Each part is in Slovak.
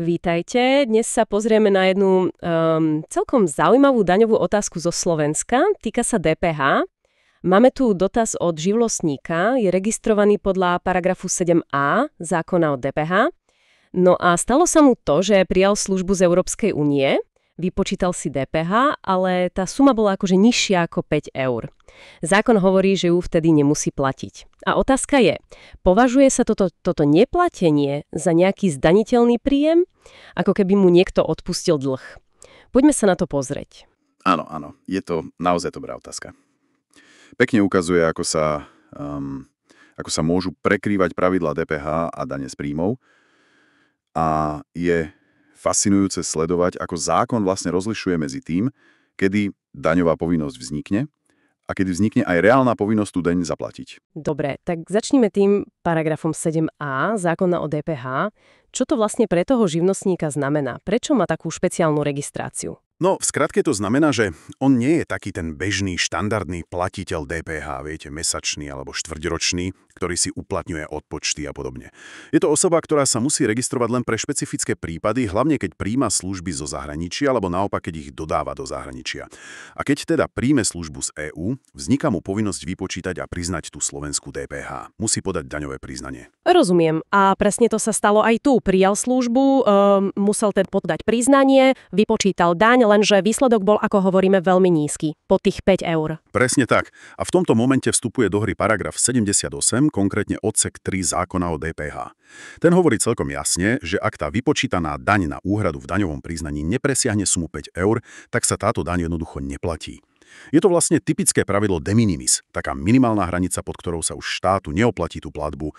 Vítajte. Dnes sa pozrieme na jednu celkom zaujímavú daňovú otázku zo Slovenska. Týka sa DPH. Máme tu dotaz od živnostníka, je registrovaný podľa paragrafu 7a zákona o DPH. No a stalo sa mu to, že prijal službu z Európskej únie, vypočítal si DPH, ale tá suma bola akože nižšia ako 5 eur. Zákon hovorí, že ju vtedy nemusí platiť. A otázka je, považuje sa toto neplatenie za nejaký zdaniteľný príjem, ako keby mu niekto odpustil dlh? Poďme sa na to pozrieť. Áno, je to naozaj dobrá otázka. Pekne ukazuje, ako sa môžu prekrývať pravidlá DPH a dane z príjmov. A je fascinujúce sledovať, ako zákon vlastne rozlišuje medzi tým, kedy daňová povinnosť vznikne a kedy vznikne aj reálna povinnosť tú daň zaplatiť. Dobre, tak začneme tým paragrafom 7a zákona o DPH. Čo to vlastne pre toho živnostníka znamená? Prečo má takú špeciálnu registráciu? No, v skratke to znamená, že on nie je taký ten bežný, štandardný platiteľ DPH, viete, mesačný alebo štvrťročný, ktorý si uplatňuje odpočty a podobne. Je to osoba, ktorá sa musí registrovať len pre špecifické prípady, hlavne keď príjma služby zo zahraničia alebo naopak, keď ich dodáva do zahraničia. A keď teda príjme službu z EÚ, vzniká mu povinnosť vypočítať a priznať tú slovenskú DPH. Musí podať daňové priznanie. Rozumiem. A presne to sa stalo aj tu. Prijal službu, musel teda podať priznanie, vypočítal daň, lenže výsledok bol, ako hovoríme, veľmi nízky, po tých 5 eur. Presne tak. A v tomto momente vstupuje do hry paragraf 78, konkrétne odsek 3 zákona o DPH. Ten hovorí celkom jasne, že ak tá vypočítaná daň na úhradu v daňovom priznaní nepresiahne sumu 5 eur, tak sa táto daň jednoducho neplatí. Je to vlastne typické pravidlo de minimis, taká minimálna hranica, pod ktorou sa už štátu neoplatí tú platbu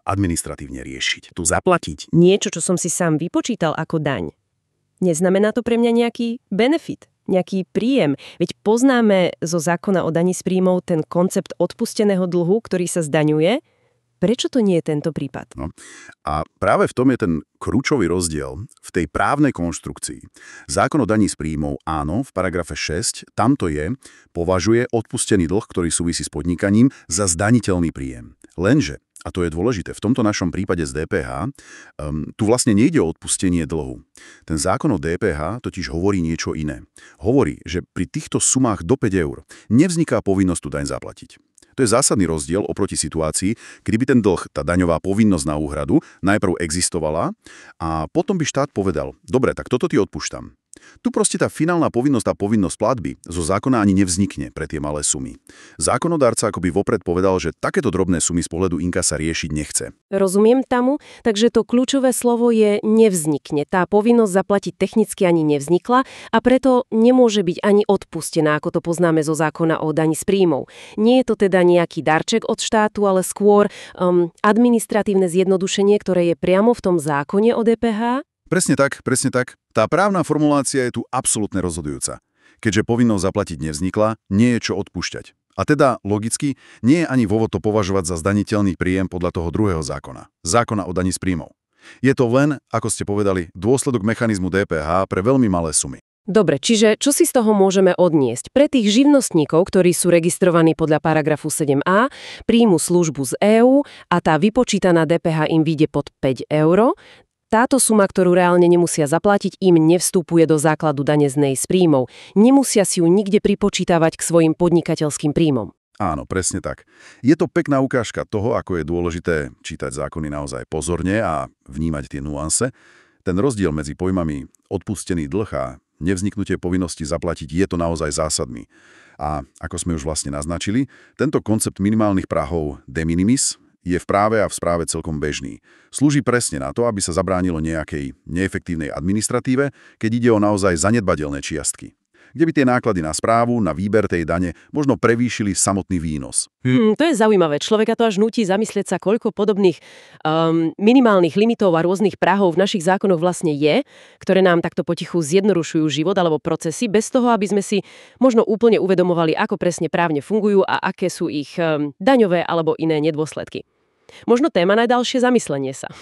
administratívne riešiť. Tu zaplatiť niečo, čo som si sám vypočítal ako daň. Neznamená to pre mňa nejaký benefit, nejaký príjem? Veď poznáme zo zákona o daní z príjmov ten koncept odpusteného dlhu, ktorý sa zdaňuje. Prečo to nie je tento prípad? No. A práve v tom je ten kľúčový rozdiel v tej právnej konštrukcii. Zákon o daní z príjmov, áno, v paragrafe 6, tamto je, považuje odpustený dlh, ktorý súvisí s podnikaním, za zdaniteľný príjem. Lenže, a to je dôležité, v tomto našom prípade z DPH, tu vlastne nejde o odpustenie dlhu. Ten zákon o DPH totiž hovorí niečo iné. Hovorí, že pri týchto sumách do 5 eur nevzniká povinnosť tú daň zaplatiť. To je zásadný rozdiel oproti situácii, kedy by ten dlh, tá daňová povinnosť na úhradu, najprv existovala a potom by štát povedal, dobre, tak toto ti odpúšťam. Tu proste tá finálna povinnosť, tá povinnosť platby zo zákona ani nevznikne pre tie malé sumy. Zákonodárca akoby vopred povedal, že takéto drobné sumy z pohľadu inkasa riešiť nechce. Rozumiem tomu, takže to kľúčové slovo je nevznikne. Tá povinnosť zaplatiť technicky ani nevznikla a preto nemôže byť ani odpustená, ako to poznáme zo zákona o daní z príjmov. Nie je to teda nejaký darček od štátu, ale skôr administratívne zjednodušenie, ktoré je priamo v tom zákone o DPH. Presne tak. Tá právna formulácia je tu absolútne rozhodujúca. Keďže povinnosť zaplatiť nevznikla, nie je čo odpúšťať. A teda, logicky, nie je ani dôvod to považovať za zdaniteľný príjem podľa toho druhého zákona o daní z príjmov. Je to len, ako ste povedali, dôsledok mechanizmu DPH pre veľmi malé sumy. Dobre, čiže čo si z toho môžeme odniesť? Pre tých živnostníkov, ktorí sú registrovaní podľa paragrafu 7a, príjmu službu z EÚ a tá vypočítaná DPH im vyjde pod 5 eur, táto suma, ktorú reálne nemusia zaplatiť, im nevstupuje do základu dane z príjmov. Nemusia si ju nikde pripočítavať k svojim podnikateľským príjmom. Áno, presne tak. Je to pekná ukážka toho, ako je dôležité čítať zákony naozaj pozorne a vnímať tie nuance. Ten rozdiel medzi pojmami odpustený dlh a nevzniknutie povinnosti zaplatiť je to naozaj zásadný. A ako sme už vlastne naznačili, tento koncept minimálnych prahov de minimis je v práve a v správe celkom bežný. Slúži presne na to, aby sa zabránilo nejakej neefektívnej administratíve, keď ide o naozaj zanedbateľné čiastky. Kde by tie náklady na správu, na výber tej dane možno prevýšili samotný výnos. To je zaujímavé. Človeka to až nutí zamyslieť sa, koľko podobných minimálnych limitov a rôznych prahov v našich zákonoch vlastne je, ktoré nám takto potichu zjednodušujú život alebo procesy, bez toho, aby sme si možno úplne uvedomovali, ako presne právne fungujú a aké sú ich daňové alebo iné nedôsledky. Možno téma na ďalšie zamyslenie sa.